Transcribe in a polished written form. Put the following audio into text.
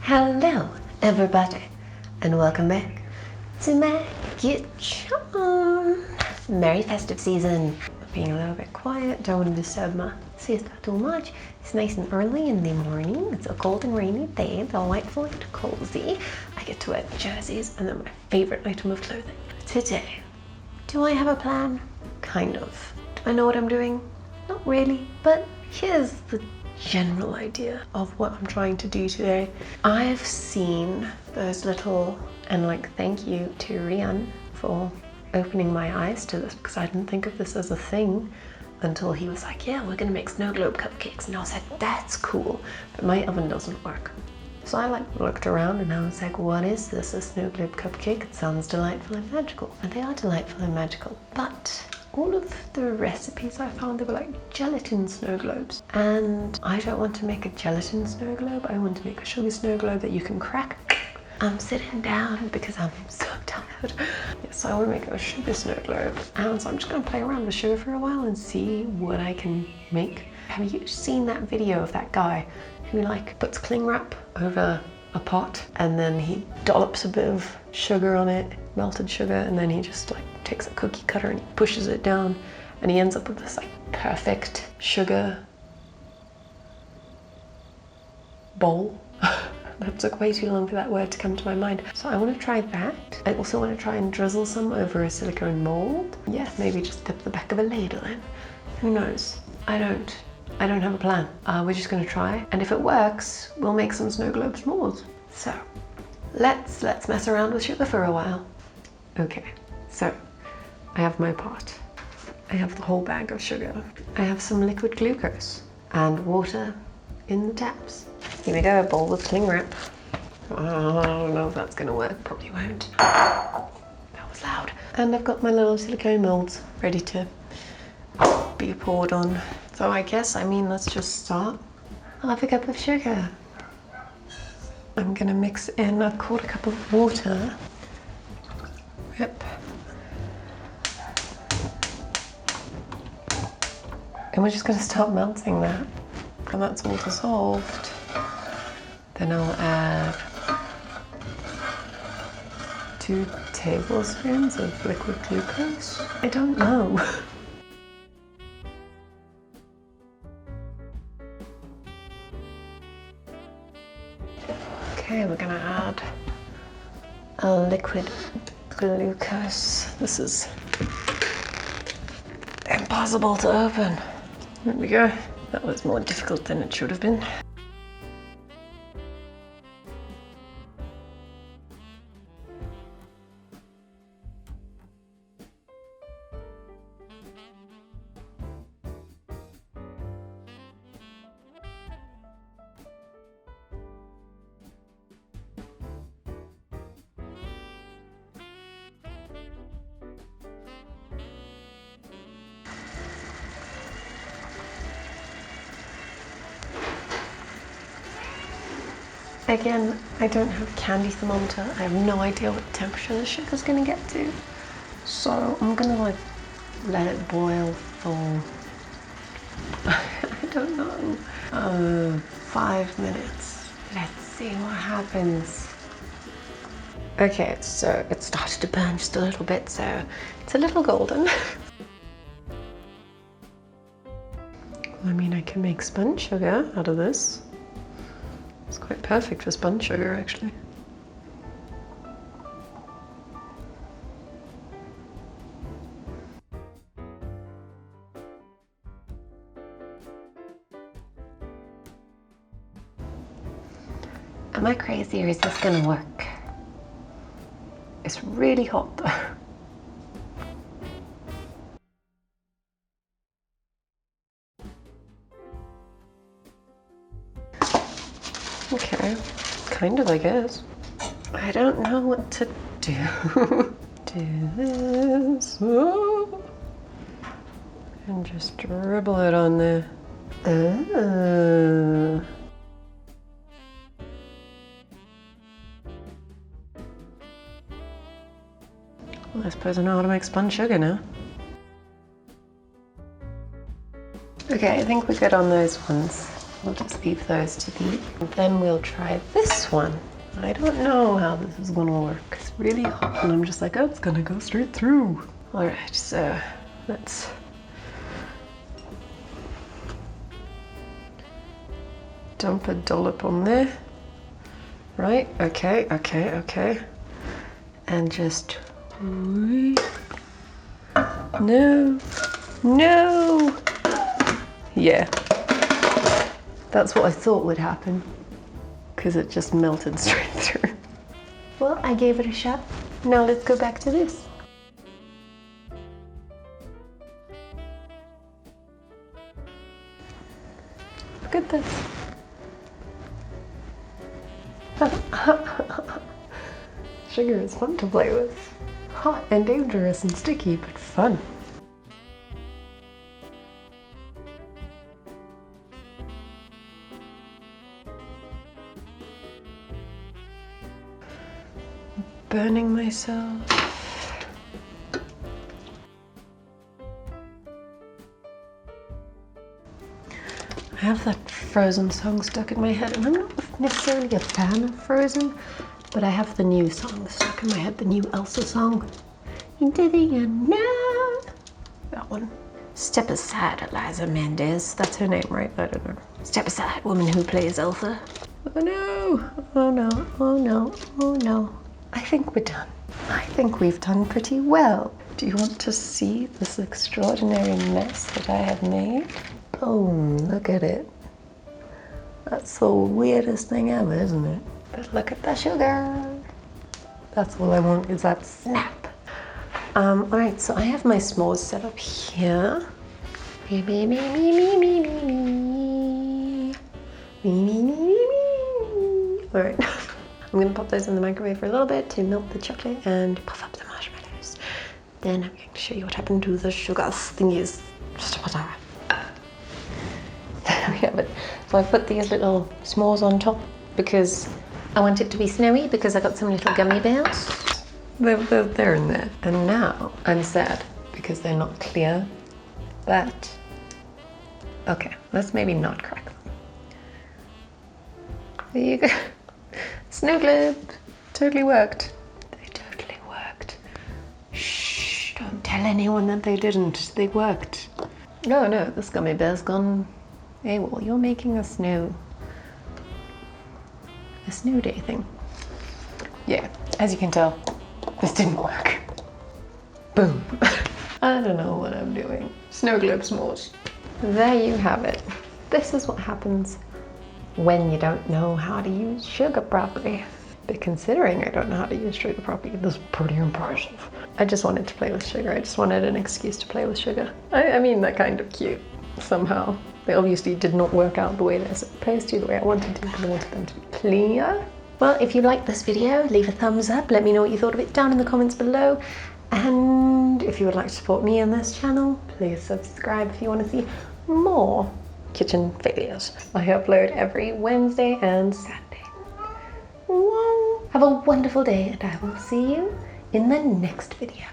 Hello everybody and welcome back to my kitchen. Merry festive season. Being a little bit quiet, don't want to disturb my sister too much. It's nice and early in the morning. It's a cold and rainy day, delightful and cozy. I get to wear jerseys and they're my favorite item of clothing. Today, do I have a plan? Kind of. Do I know what I'm doing? Not really, but here's the general idea of what I'm trying to do today. I've seen those little, and thank you to Rian for opening my eyes to this, because I didn't think of this as a thing until he was like, yeah, we're gonna make snow globe cupcakes, and I was like, that's cool, but my oven doesn't work. So I looked around and I was like, what is this, a snow globe cupcake? It sounds delightful and magical. And they are delightful and magical, but all of the recipes I found, they were like gelatin snow globes. And I don't want to make a gelatin snow globe, I want to make a sugar snow globe that you can crack. I'm sitting down because I'm so tired. Yes, I want to make a sugar snow globe. And so I'm just going to play around with sugar for a while and see what I can make. Have you seen that video of that guy who puts cling wrap over a pot and then he dollops a bit of sugar on it, melted sugar, and then he just takes a cookie cutter and he pushes it down and he ends up with this perfect sugar bowl. That took way too long for that word to come to my mind. So I want to try that. I also want to try and drizzle some over a silicone mold. Yeah, maybe just dip the back of a ladle in. Who knows? I don't have a plan. We're just gonna try, and if it works, we'll make some snow globe s'mores. So let's mess around with sugar for a while. Okay, so I have my pot. I have the whole bag of sugar. I have some liquid glucose and water in the taps. Here we go, a bowl with cling wrap. I don't know if that's gonna work, probably won't. That was loud. And I've got my little silicone molds ready to be poured on. So let's just start. I'll have a cup of sugar. I'm gonna mix in a quarter cup of water. Yep. And we're just gonna start melting that. And that's all dissolved. Then I'll add 2 tablespoons of liquid glucose. I don't know. Okay, we're gonna add a liquid glucose. This is impossible to open. There we go. That was more difficult than it should have been. Again, I don't have a candy thermometer. I have no idea what temperature the sugar's gonna get to. So I'm gonna let it boil for, I don't know, 5 minutes. Let's see what happens. Okay, so it started to burn just a little bit, so it's a little golden. I can make spun sugar out of this. It's quite perfect for spun sugar, actually. Am I crazy or is this gonna work? It's really hot though. Okay, kind of, I guess. I don't know what to do. Do this. Oh. And just dribble it on there. Oh. Well, I suppose I know how to make spun sugar now. Okay, I think we're good on those ones. I'll just leave those to be. And then we'll try this one. I don't know how this is gonna work. It's really hot and I'm just like, oh, it's gonna go straight through. All right, so let's dump a dollop on there. Right, okay. And just, no. Yeah, that's what I thought would happen, because it just melted straight through. Well, I gave it a shot. Now let's go back to this. Look at this. Sugar is fun to play with. Hot and dangerous and sticky, but fun. Burning myself. I have that Frozen song stuck in my head, and I'm not necessarily a fan of Frozen, but I have the new song stuck in my head, the new Elsa song. Into the unknown. That one. Step aside, Eliza Mendez. That's her name, right? I don't know. Step aside, woman who plays Elsa. Oh no, oh no, oh no, oh no. I think we're done. I think we've done pretty well. Do you want to see this extraordinary mess that I have made? Boom, look at it. That's the weirdest thing ever, isn't it? But look at the sugar. That's all I want, is that snap. Alright, so I have my s'mores set up here. Me, me, me, me, me, me, me, me. Me, me, me, me, me. Alright, I'm gonna pop those in the microwave for a little bit to melt the chocolate and puff up the marshmallows. Then I'm going to show you what happened to the sugar thingies. Just about that. There we have it. So I put these little s'mores on top because I want it to be snowy, because I got some little gummy bears. They're in there. And now I'm sad because they're not clear. But, okay, let's maybe not crack them. There you go. Snow globe. Totally worked. They totally worked. Shh, don't tell anyone that they didn't. They worked. No, this gummy bear's gone AWOL. You're making a snow day thing. Yeah, as you can tell, this didn't work. Boom. I don't know what I'm doing. Snow globe s'mores. There you have it. This is what happens when you don't know how to use sugar properly. But considering I don't know how to use sugar properly, this is pretty impressive. I just wanted to play with sugar. I just wanted an excuse to play with sugar. I mean, they're kind of cute somehow. They obviously did not work out the way they're supposed to, the way I wanted to, because I wanted them to be clear. Well, if you liked this video, leave a thumbs up. Let me know what you thought of it down in the comments below. And if you would like to support me on this channel, please subscribe if you want to see more kitchen failures. I upload every Wednesday and Saturday. Have a wonderful day, and I will see you in the next video.